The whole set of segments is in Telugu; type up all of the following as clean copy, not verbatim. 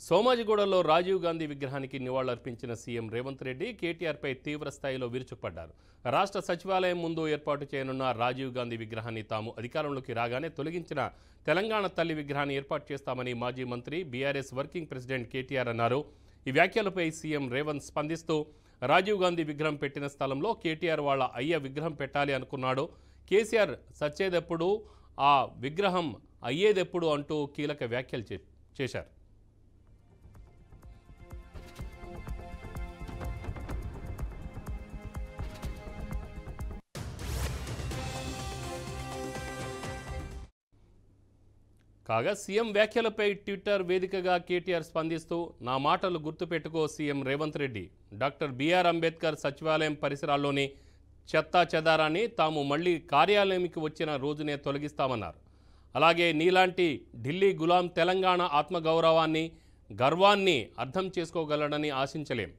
సోమాజిగూడలో రాజీవ్ గాంధీ విగ్రహానికి నివాళులర్పించిన సీఎం రేవంత్ రెడ్డి కేటీఆర్పై తీవ్ర స్థాయిలో విరుచుకుపడ్డారు. రాష్ట్ర సచివాలయం ముందు ఏర్పాటు చేయనున్న రాజీవ్ గాంధీ విగ్రహాన్ని తాము అధికారంలోకి రాగానే తొలగించిన తెలంగాణ తల్లి విగ్రహాన్ని ఏర్పాటు చేస్తామని మాజీ మంత్రి బీఆర్ఎస్ వర్కింగ్ ప్రెసిడెంట్ కేటీఆర్ అన్నారు. ఈ వ్యాఖ్యలపై సీఎం రేవంత్ స్పందిస్తూ రాజీవ్ గాంధీ విగ్రహం పెట్టిన స్థలంలో కేటీఆర్ వాళ్ళ అయ్య విగ్రహం పెట్టాలి అనుకున్నాడు. కేసీఆర్ సచ్చేదెప్పుడు, ఆ విగ్రహం అయ్యేదెప్పుడు అంటూ కీలక వ్యాఖ్యలు చేశారు. కాగా సీఎం వ్యాఖ్యలపై ట్విట్టర్ వేదికగా కేటీఆర్ స్పందిస్తూ నా మాటలు గుర్తుపెట్టుకో CM Revanth Reddy, doctor BR Ambedkar సచివాలయం పరిసరాల్లోని చెత్తా చెదారాన్ని తాము మళ్లీ కార్యాలయానికి వచ్చిన రోజునే తొలగిస్తామన్నారు. అలాగే నీలాంటి ఢిల్లీ గులాం తెలంగాణ ఆత్మగౌరవాన్ని గర్వాన్ని అర్థం చేసుకోగలడని ఆశించలేం.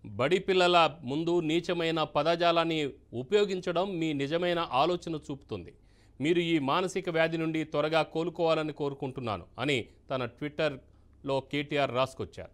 బడి పిల్లల ముందు నీచమైన పదజాలాన్ని ఉపయోగించడం మీ నిజమైన ఆలోచన చూపుతుంది. మీరు ఈ మానసిక వ్యాధి నుండి త్వరగా కోలుకోవాలని కోరుకుంటున్నాను అని తన ట్విట్టర్లో కేటీఆర్ రాసుకొచ్చారు.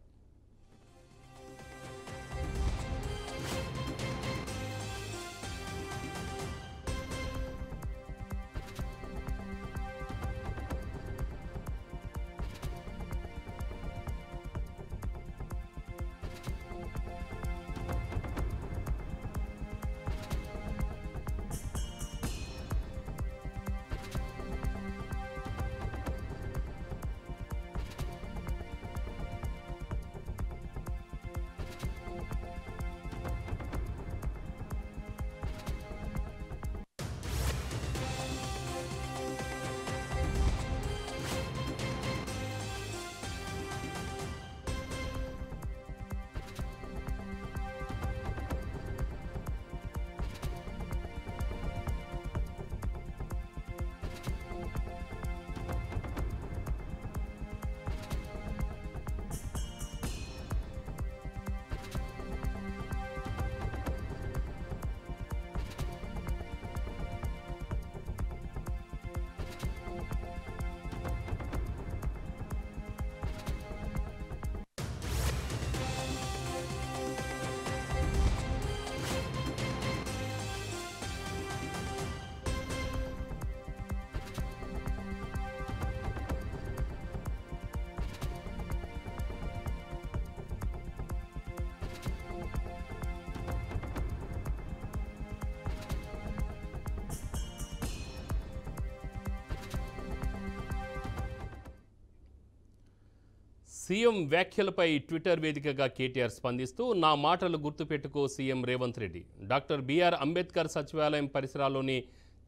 సీఎం వ్యాఖ్యలపై ట్విట్టర్ వేదికగా కేటీఆర్ స్పందిస్తూ నా మాటలు గుర్తుపెట్టుకో CM Revanth Reddy, doctor BR Ambedkar సచివాలయం పరిసరాల్లోని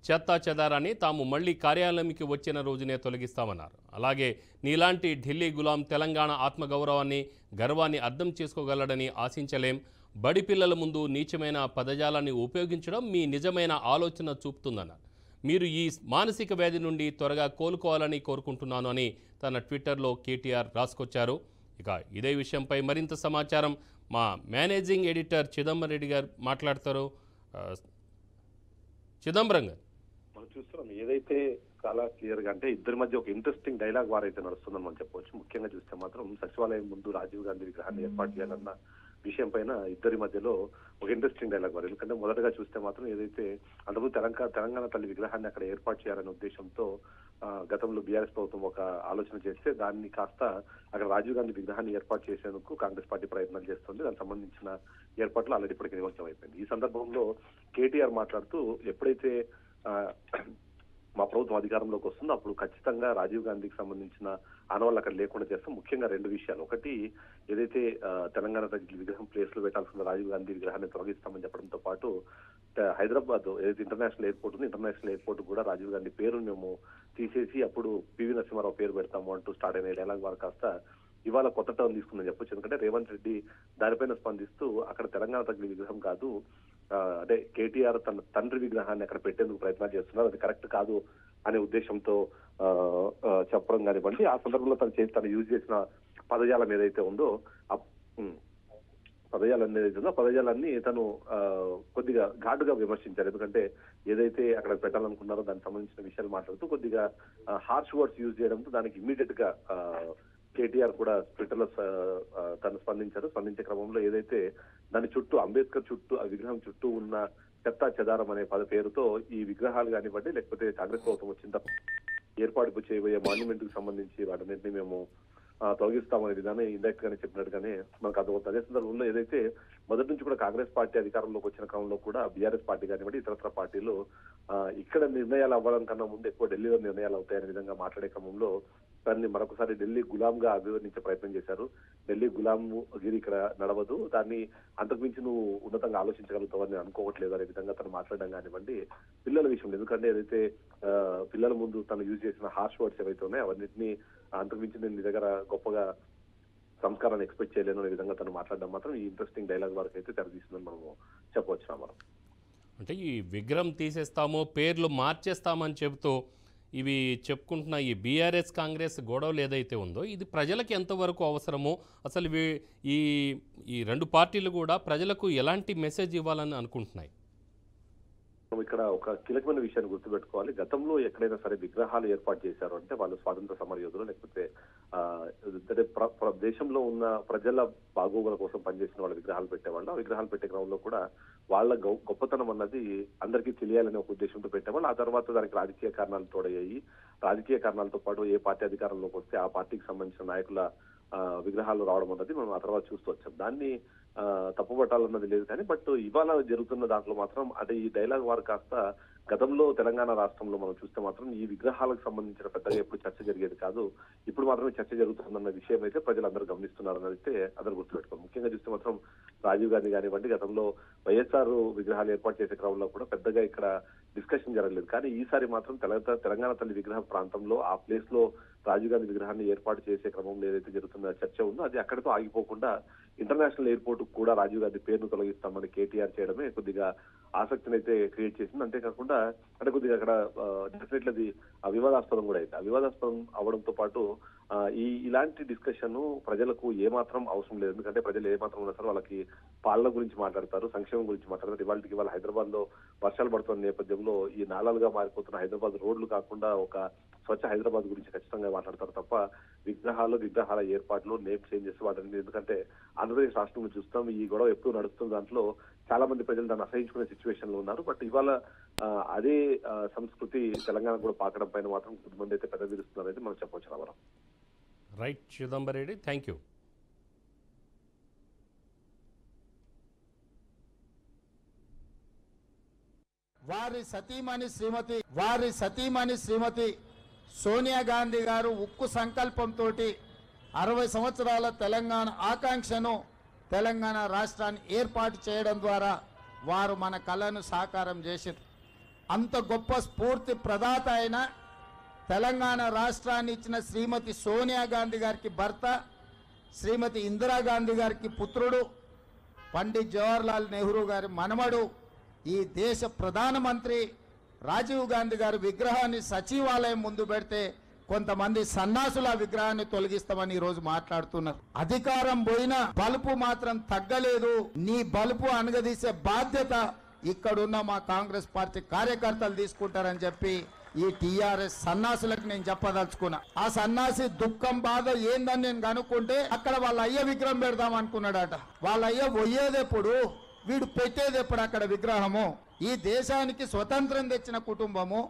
చెత్తా చెదారాన్ని తాము మళ్లీ కార్యాలయానికి వచ్చిన రోజునే తొలగిస్తామన్నారు. అలాగే నీలాంటి ఢిల్లీ గులాం తెలంగాణ ఆత్మగౌరవాన్ని గర్వాన్ని అర్థం చేసుకోగలడని ఆశించలేం. బడి పిల్లల ముందు నీచమైన పదజాలాన్ని ఉపయోగించడం మీ నిజమైన ఆలోచన చూపుతుందన్నారు. మీరు ఈ మానసిక వ్యాధి నుండి త్వరగా కోలుకోవాలని కోరుకుంటున్నాను అని తన ట్విట్టర్లో కేటీఆర్ రాసుకొచ్చారు. ఇక ఇదే విషయంపై మరింత సమాచారం మా మేనేజింగ్ ఎడిటర్ చిదంబరం రెడ్డి గారు మాట్లాడతారు. చిదంబరం గారు, మనం చూస్తున్నాం ఏదైతే చాలా క్లియర్ గా అంటే ఇద్దరి మధ్య ఒక ఇంట్రెస్టింగ్ డైలాగ్ వార్ అయితే నడుస్తుందని మనం చెప్పవచ్చు. ముఖ్యంగా చూస్తే మాత్రం సచివాలయం ముందు రాజీవ్ గాంధీ విగ్రహాన్ని ఏర్పాటు చేయాలన్న విషయం పైన ఇద్దరి మధ్యలో ఒక ఇంట్రెస్టింగ్ డైలాగ్ వారు. ఎందుకంటే మొదటగా చూస్తే మాత్రం ఏదైతే అంతకుముందు తెలంగాణ తల్లి విగ్రహాన్ని అక్కడ ఏర్పాటు చేయాలనే ఉద్దేశంతో గతంలో బీఆర్ఎస్ ప్రభుత్వం ఒక ఆలోచన చేస్తే దాన్ని కాస్త అక్కడ రాజీవ్ గాంధీ విగ్రహాన్ని ఏర్పాటు చేసేందుకు కాంగ్రెస్ పార్టీ ప్రయత్నాలు చేస్తుంది. దానికి సంబంధించిన ఏర్పాట్లు ఆల్రెడీ ఇప్పటికీ నిమజ్జనం అయిపోయింది. ఈ సందర్భంలో కేటీఆర్ మాట్లాడుతూ ఎప్పుడైతే మా ప్రభుత్వం అధికారంలోకి వస్తుందో అప్పుడు ఖచ్చితంగా రాజీవ్ గాంధీకి సంబంధించిన ఆనవాళ్ళు అక్కడ లేకుండా చేస్తాం. ముఖ్యంగా రెండు విషయాలు. ఒకటి, ఏదైతే తెలంగాణ విగ్రహం ప్లేస్ లో పెట్టాల్సిన రాజీవ్ గాంధీ విగ్రహాన్ని తొలగిస్తామని చెప్పడంతో పాటు హైదరాబాద్ ఏదైతే ఇంటర్నేషనల్ ఎయిర్పోర్ట్ ఉంది, ఇంటర్నేషనల్ ఎయిర్పోర్ట్ కూడా రాజీవ్ గాంధీ పేరు మేము తీసేసి అప్పుడు పివి నరసింహారావు పేరు పెడతాము అంటూ స్టార్ట్ అయిన డైలాగ్ వారు కాస్త ఇవాళ కొత్త టర్న్ తీసుకుందని చెప్పొచ్చు. ఎందుకంటే రేవంత్ రెడ్డి దానిపైన స్పందిస్తూ అక్కడ తెలంగాణ తల్లి విగ్రహం కాదు, అంటే కేటీఆర్ తన తండ్రి విగ్రహాన్ని అక్కడ పెట్టేందుకు ప్రయత్నాలు చేస్తున్నారు, అది కరెక్ట్ కాదు అనే ఉద్దేశంతో చెప్పడం కానివ్వండి. ఆ సందర్భంలో తను యూజ్ చేసిన పదజాలం ఏదైతే ఉందో పదజాలాన్ని తను కొద్దిగా ఘాటుగా విమర్శించారు. ఎందుకంటే ఏదైతే అక్కడ పెట్టాలనుకున్నారో దానికి సంబంధించిన విషయాలు మాట్లాడుతూ కొద్దిగా హార్ష్ వర్డ్స్ యూజ్ చేయడంతో దానికి ఇమ్మీడియట్ గా కేటీఆర్ కూడా ట్విట్టర్ లో తను స్పందించే క్రమంలో ఏదైతే దాని చుట్టూ అంబేద్కర్ చుట్టూ ఆ విగ్రహం చుట్టూ ఉన్న చెత్తా చెదారం అనే పేరుతో ఈ విగ్రహాలు కానివ్వండి లేకపోతే కాంగ్రెస్ ప్రభుత్వం వచ్చిన ఏర్పాటు చేయబోయే మాన్యుమెంట్ కు సంబంధించి వాటన్నింటినీ మేము తొలగిస్తామనే విధానం ఇండైరెక్ట్ గానే చెప్పినట్టుగానే మనకు అర్థమవుతుంది. అదే సందర్భంలో ఏదైతే మొదటి నుంచి కూడా కాంగ్రెస్ పార్టీ అధికారంలోకి వచ్చిన క్రమంలో కూడా బీఆర్ఎస్ పార్టీ కానివ్వండి ఇతరత్ర పార్టీలు ఇక్కడ నిర్ణయాలు అవ్వడం కన్నా ముందు ఎక్కువ ఢిల్లీలో నిర్ణయాలు అవుతాయనే విధంగా మాట్లాడే క్రమంలో దాన్ని మరొకసారి ఢిల్లీ గులాంగా అభివర్ణించే ప్రయత్నం చేశారు. ఢిల్లీ గులాంగిరి ఇక్కడ నడవదు, దాన్ని అంతకుమించి నువ్వు ఉన్నతంగా ఆలోచించగలుగుతావు అని అనుకోవట్లేదు అనే విధంగా తను మాట్లాడడం కానివ్వండి. పిల్లల విషయంలో ఎందుకంటే ఏదైతే పిల్లల ముందు తను యూజ్ చేసిన హార్ష్ వర్డ్స్ ఏవైతే ఉన్నాయో అవన్నింటినీ అంతకుమించి నేను నీ దగ్గర గొప్పగా సంస్కారాన్ని ఎక్స్పెక్ట్ చేయలేను అనే విధంగా తను మాట్లాడడం మాత్రం ఈ ఇంట్రెస్టింగ్ డైలాగ్ వరకు అయితే తెరదీస్తుందని మనము చెప్పవచ్చు. మనం అంటే ఈ విగ్రహం తీసేస్తామో పేర్లు మార్చేస్తామని చెబుతూ ఇవి చెప్పుకుంటున్న ఈ బీఆర్ఎస్ కాంగ్రెస్ గొడవలు ఏదైతే ఉందో ఇది ప్రజలకు ఎంతవరకు అవసరమో, అసలు ఈ రెండు పార్టీలు కూడా ప్రజలకు ఎలాంటి మెసేజ్ ఇవ్వాలని అనుకుంటున్నాయి? ఇక్కడ ఒక కీలకమైన విషయాన్ని గుర్తుపెట్టుకోవాలి. గతంలో ఎక్కడైనా సరే విగ్రహాలు ఏర్పాటు చేశారు అంటే వాళ్ళు స్వాతంత్ర సమరయోధులు లేకపోతే దేశంలో ఉన్న ప్రజల బాగోగుల కోసం పనిచేసిన వాళ్ళ విగ్రహాలు పెట్టేవాళ్ళు. ఆ విగ్రహాలు పెట్టే క్రమంలో కూడా వాళ్ళ గొప్పతనం అన్నది అందరికీ తెలియాలనే ఒక ఉద్దేశంతో పెట్టేవాళ్ళు. ఆ తర్వాత దానికి రాజకీయ కారణాలు తోడయ్యాయి. రాజకీయ కారణాలతో పాటు ఏ పార్టీ అధికారంలోకి వస్తే ఆ పార్టీకి సంబంధించిన నాయకుల విగ్రహాలు రావడం అన్నది మనం ఆ తర్వాత చూస్తూ వచ్చాం. దాన్ని తప్పుపట్టాలన్నది లేదు కానీ బట్ ఇవాళ జరుగుతున్న దాంట్లో మాత్రం అంటే ఈ డైలాగ్ వారు కాస్త గతంలో తెలంగాణ రాష్ట్రంలో మనం చూస్తే మాత్రం ఈ విగ్రహాలకు సంబంధించిన పెద్దగా ఎప్పుడు చర్చ జరిగేది కాదు. ఇప్పుడు మాత్రమే చర్చ జరుగుతుందన్న విషయం అయితే ప్రజలందరూ గమనిస్తున్నారని అయితే అందరూ గుర్తుపెట్టుకోవాలి. ముఖ్యంగా చూస్తే మాత్రం రాజీవ్ గాంధీ కానివ్వండి గతంలో వైఎస్ఆర్ విగ్రహాలు ఏర్పాటు చేసే క్రమంలో కూడా పెద్దగా ఇక్కడ డిస్కషన్ జరగలేదు. కానీ ఈసారి మాత్రం తెలంగాణ తల్లి విగ్రహ ప్రాంతంలో ఆ ప్లేస్ లో రాజీవ్ గాంధీ విగ్రహాన్ని ఏర్పాటు చేసే క్రమంలో ఏదైతే జరుగుతున్న చర్చ ఉందో అది అక్కడితో ఆగిపోకుండా ఇంటర్నేషనల్ ఎయిర్పోర్ట్ కూడా రాజీవ్ గాంధీ పేరును తొలగిస్తామని కేటీఆర్ చేయడమే కొద్దిగా ఆసక్తిని అయితే క్రియేట్ చేసింది. అంతేకాకుండా అంటే కొద్దిగా అక్కడ డెఫినెట్లీ అది వివాదాస్పదం కూడా అయితే వివాదాస్పదం అవడంతో పాటు ఇలాంటి డిస్కషన్ ప్రజలకు ఏమాత్రం అవసరం లేదు. ఎందుకంటే ప్రజలు ఏమాత్రం ఉన్నా సరే వాళ్ళకి పాలన గురించి మాట్లాడతారు, సంక్షేమం గురించి మాట్లాడతారు. ఇవాళ హైదరాబాద్ లో వర్షాలు పడుతున్న నేపథ్యంలో ఈ నాలాలుగా మారిపోతున్న హైదరాబాద్ రోడ్లు కాకుండా ఒక స్వచ్ఛ హైదరాబాద్ గురించి ఖచ్చితంగా మాట్లాడతారు తప్ప విగ్రహాల ఏర్పాట్లు నేమ్ చేంజెస్ వాటిని ఎందుకంటే ఆంధ్రప్రదేశ్ రాష్ట్రంలో చూస్తాం ఈ గొడవ ఎప్పుడు నడుస్తున్న దాంట్లో చాలా మంది ప్రజలు దాన్ని అసహించుకునే సిచ్యువేషన్ లో ఉన్నారు. బట్ ఇవాళ అదే సంస్కృతి తెలంగాణ కూడా పాకడం పైన మాత్రం కొంతమంది అయితే పెద్ద విరుస్తున్నారు అయితే మనం చెప్పవచ్చు. రావడం రైట్ చిదంబరెడ్డి, థ్యాంక్ యూ. వారి సతీమణి శ్రీమతి సోనియా గాంధీ గారు ఉక్కు సంకల్పంతో 60 సంవత్సరాల తెలంగాణ ఆకాంక్షను తెలంగాణ రాష్ట్రాన్ని ఏర్పాటు చేయడం ద్వారా వారు మన కళను సాకారం చేశారు. అంత గొప్ప స్ఫూర్తి ప్రదాత అయిన తెలంగాణ రాష్ట్రాన్ని ఇచ్చిన శ్రీమతి సోనియా గాంధీ గారికి భర్త, శ్రీమతి ఇందిరాగాంధీ గారికి పుత్రుడు, పండిత్ జవహర్లాల్ నెహ్రూ గారి మనమడు, ఈ దేశ ప్రధానమంత్రి రాజీవ్ గాంధీ గారి విగ్రహాన్ని సచివాలయం ముందు పెడితే కొంతమంది సన్నాసుల విగ్రహాన్ని తొలగిస్తామని ఈ రోజు మాట్లాడుతున్నారు. అధికారం పోయినా బలుపు మాత్రం తగ్గలేదు. నీ బలుపు అనగదీసే బాధ్యత ఇక్కడున్న మా కాంగ్రెస్ పార్టీ కార్యకర్తలు తీసుకుంటారని చెప్పి ఈ టీఆర్ఎస్ సన్నాసులకు నేను చెప్పదలుచుకున్నా. ఆ సన్నాసి దుఃఖం బాధ ఏందని నేను కనుక్కుంటే అక్కడ వాళ్ళ అయ్య విగ్రహం పెడదాం అనుకున్నాడట. వాళ్ళ అయ్య పోయేదెప్పుడు, వీడు పెట్టేదెప్పుడు అక్కడ విగ్రహము? ఈ దేశానికి స్వతంత్రం తెచ్చిన కుటుంబము,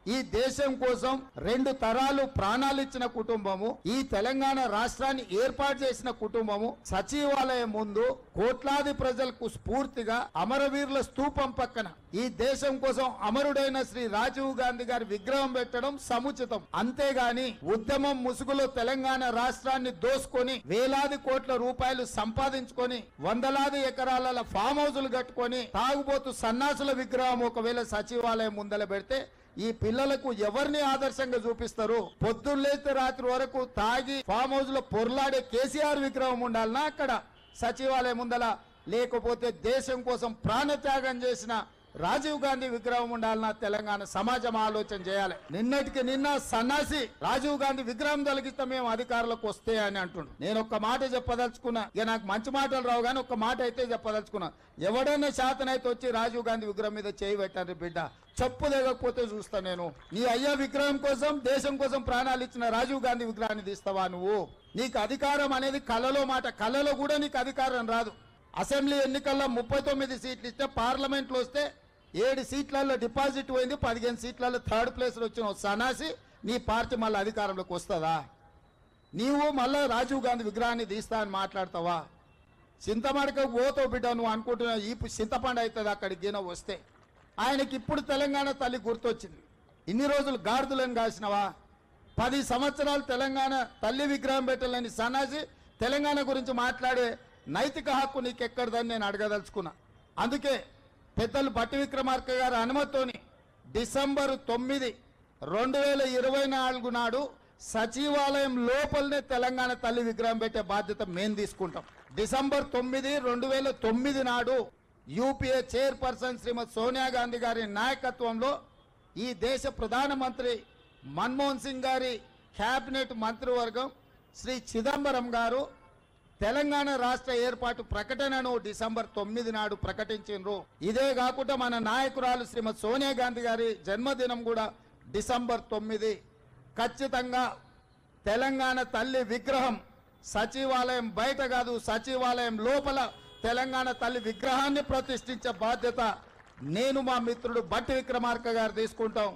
ఈ దేశం కోసం 2 తరాలు ప్రాణాలు ఇచ్చిన కుటుంబము, ఈ తెలంగాణ రాష్ట్రాన్ని ఏర్పాటు చేసిన కుటుంబము సచివాలయం ముందు కోట్లాది ప్రజలకు స్ఫూర్తిగా అమరవీరుల స్తూపం పక్కన ఈ దేశం కోసం అమరుడైన శ్రీ రాజీవ్ గాంధీ గారి విగ్రహం పెట్టడం సముచితం. అంతేగాని ఉద్యమం ముసుగులో తెలంగాణ రాష్ట్రాన్ని దోసుకొని వేలాది కోట్ల రూపాయలు సంపాదించుకొని వందలాది ఎకరాల ఫామ్ హౌజులు కట్టుకొని తాగుబోతు సన్నాసుల విగ్రహం ఒకవేళ సచివాలయం ముందల పెడితే ఈ పిల్లలకు ఎవరిని ఆదర్శంగా చూపిస్తారు? పొద్దున్నేస్తే రాత్రి వరకు తాగి ఫామ్ హౌస్ లో పొర్లాడే కేసీఆర్ విగ్రహం ఉండాలనా అక్కడ సచివాలయం ముందల? లేకపోతే దేశం కోసం ప్రాణత్యాగం చేసిన రాజీవ్ గాంధీ విగ్రహం ఉండాలన్నా తెలంగాణ సమాజం ఆలోచన చేయాలి. నిన్నటికి నిన్న సన్నాసి రాజీవ్ గాంధీ విగ్రహం తొలగిస్తే మేము అధికారులకు వస్తే అని అంటుండు. నేను ఒక్క మాట చెప్పదలుచుకున్నా, ఇక నాకు మంచి మాటలు రావు కానీ ఒక్క మాట అయితే చెప్పదలుచుకున్నా. ఎవడన్నా శాతనైతే వచ్చి రాజీవ్ గాంధీ విగ్రహం మీద చేయి పెట్టారు బిడ్డ, చెప్పు లేకపోతే చూస్తా నేను. నీ అయ్యా విగ్రహం కోసం దేశం కోసం ప్రాణాలు ఇచ్చిన రాజీవ్ గాంధీ విగ్రహాన్ని తీస్తావా నువ్వు? నీకు అధికారం అనేది కలలో మాట, కలలో కూడా నీకు అధికారం రాదు. అసెంబ్లీ ఎన్నికల్లో 39 సీట్లు ఇస్తే పార్లమెంట్లో వస్తే 7 సీట్లలో డిపాజిట్ పోయింది, 15 సీట్లలో థర్డ్ ప్లేస్లో వచ్చిన సన్నాసి నీ పార్టీ మళ్ళీ అధికారంలోకి వస్తుందా? నీవు మళ్ళీ రాజీవ్ గాంధీ విగ్రహాన్ని తీస్తా అని మాట్లాడతావా? చింతమడకకు పోతావు బిడ్డ, నువ్వు అనుకుంటున్నావు ఈ చింతపండు అవుతుంది అక్కడికి గిన వస్తే. ఆయనకి ఇప్పుడు తెలంగాణ తల్లి గుర్తొచ్చింది. ఇన్ని రోజులు గాడిదలను కాసినవా? 10 సంవత్సరాలు తెలంగాణ తల్లి విగ్రహం పెట్టలేని సన్నాసి తెలంగాణ గురించి మాట్లాడే నైతిక హక్కు నీకెక్కడదని నేను అడగదలుచుకున్నా. అందుకే పెద్దలు బట్టి విక్రమార్క గారి అనుమతితోని డిసెంబర్ 9, 2024 నాడు సచివాలయం లోపలనే తెలంగాణ తల్లి విగ్రహం పెట్టే బాధ్యత మేము తీసుకుంటాం. డిసెంబర్ 9, 2009 నాడు యూపీఏ చైర్పర్సన్ శ్రీమతి సోనియా గాంధీ గారి నాయకత్వంలో ఈ దేశ ప్రధానమంత్రి మన్మోహన్ సింగ్ గారి క్యాబినెట్ మంత్రివర్గం శ్రీ చిదంబరం గారు తెలంగాణ రాష్ట్ర ఏర్పాటు ప్రకటనను డిసెంబర్ 9 నాడు ప్రకటించారు. ఇదే కాకుండా మన నాయకురాలు శ్రీమతి సోనియా గాంధీ గారి జన్మదినం కూడా డిసెంబర్ 9. ఖచ్చితంగా తెలంగాణ తల్లి విగ్రహం సచివాలయం బయట కాదు, సచివాలయం లోపల తెలంగాణ తల్లి విగ్రహాన్ని ప్రతిష్ఠించే బాధ్యత నేను మా మిత్రుడు బట్టి విక్రమార్క గారు తీసుకుంటాం.